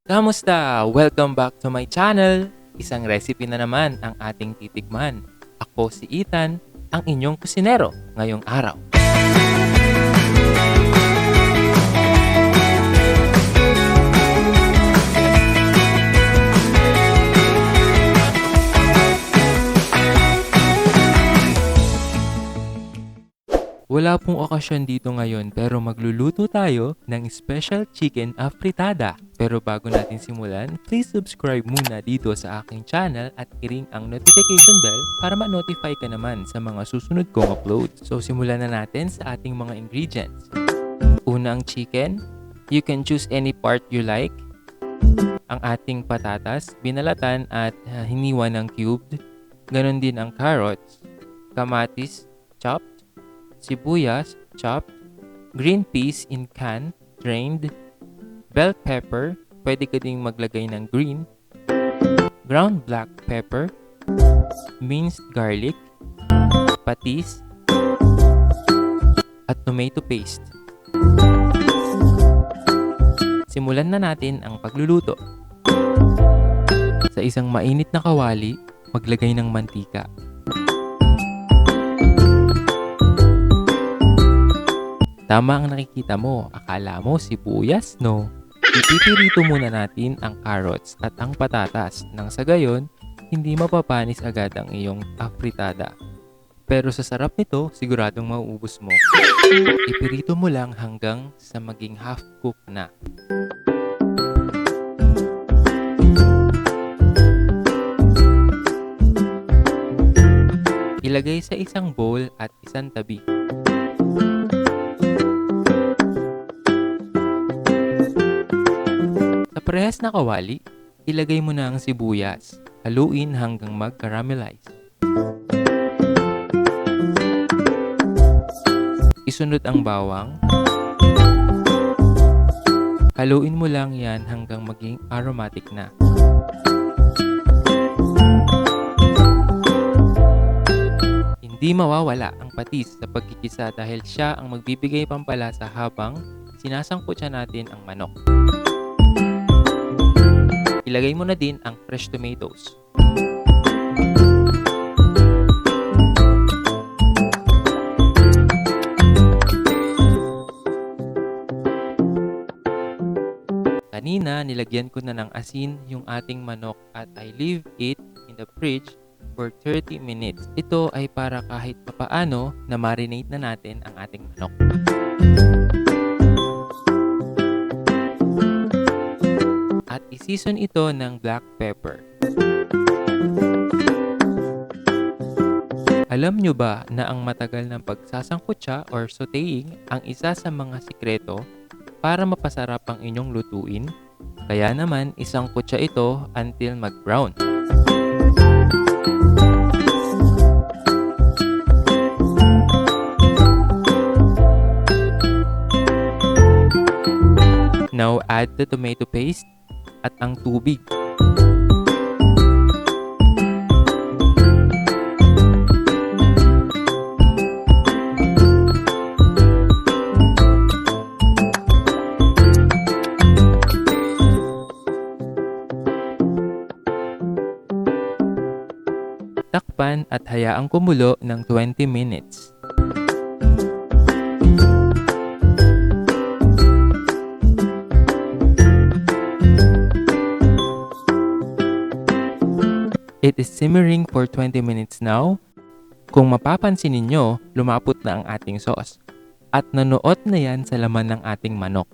Kamusta? Welcome back to my channel! Isang recipe na naman ang ating titikman. Ako si Ethan, ang inyong kusinero ngayong araw. Wala pong okasyon dito ngayon pero magluluto tayo ng special chicken afritada. Pero bago natin simulan, please subscribe muna dito sa aking channel at i-ring ang notification bell para ma-notify ka naman sa mga susunod kong upload. So simulan na natin sa ating mga ingredients. Una ang chicken. You can choose any part you like. Ang ating patatas, binalatan at hiniwa ng cubed. Ganon din ang carrots, kamatis, chopped, sibuyas, chopped, green peas in can, drained, bell pepper, pwede ka ding maglagay ng green, ground black pepper, minced garlic, patis, at tomato paste. Simulan na natin ang pagluluto. Sa isang mainit na kawali, maglagay ng mantika. Tama ang nakikita mo, akala mo sibuyas, no? Ipipirito muna natin ang carrots at ang patatas nang sa gayon, hindi mapapanis agad ang iyong afritada. Pero sa sarap nito, siguradong mauubos mo. Ipirito mo lang hanggang sa maging half-cook na. Ilagay sa isang bowl at isang tabi. Parehas na kawali, ilagay mo na ang sibuyas. Haluin hanggang mag-caramelize. Isunod ang bawang. Haluin mo lang yan hanggang maging aromatic na. Hindi mawawala ang patis sa pagkikisa dahil siya ang magbibigay pampalasa habang sinasangkutsa natin ang manok. Ilagay mo na din ang fresh tomatoes. Kanina, nilagyan ko na ng asin yung ating manok at I leave it in the fridge for 30 minutes. Ito ay para kahit papaano na marinate na natin ang ating manok. At i-season ito ng black pepper. Alam nyo ba na ang matagal ng pagsasangkutsa or sautéing ang isa sa mga sikreto para mapasarap ang inyong lutuin? Kaya naman isangkutsa ito until mag-brown. Now add the tomato paste at ang tubig. Takpan at hayaang kumulo ng 20 minutes. It is simmering for 20 minutes now. Kung mapapansin ninyo, lumapot na ang ating sauce. At nanuot na yan sa laman ng ating manok.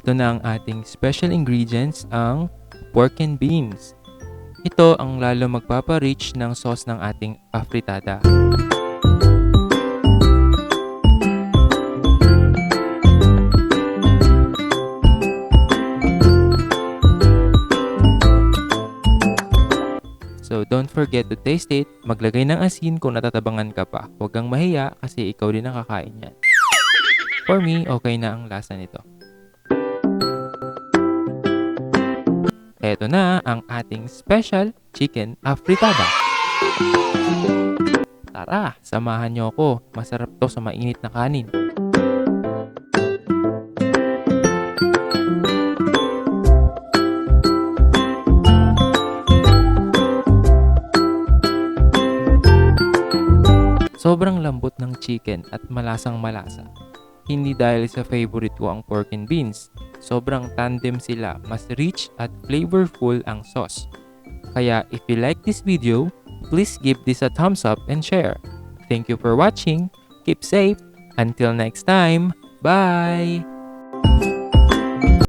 Ito na ang ating special ingredients, ang pork and beans. Ito ang lalo magpapa-rich ng sauce ng ating afritada. So don't forget to taste it. Maglagay ng asin kung natatabangan ka pa. Huwag kang mahiya kasi ikaw din ang kakain yan. For me, okay na ang lasa nito. Eto na ang ating special chicken afritada. Tara, samahan niyo ako. Masarap to sa mainit na kanin. Sobrang lambot ng chicken at malasang malasa. Hindi dahil sa favorite ko ang pork and beans. Sobrang tandem sila, mas rich at flavorful ang sauce. Kaya if you like this video, please give this a thumbs up and share. Thank you for watching. Keep safe. Until next time. Bye!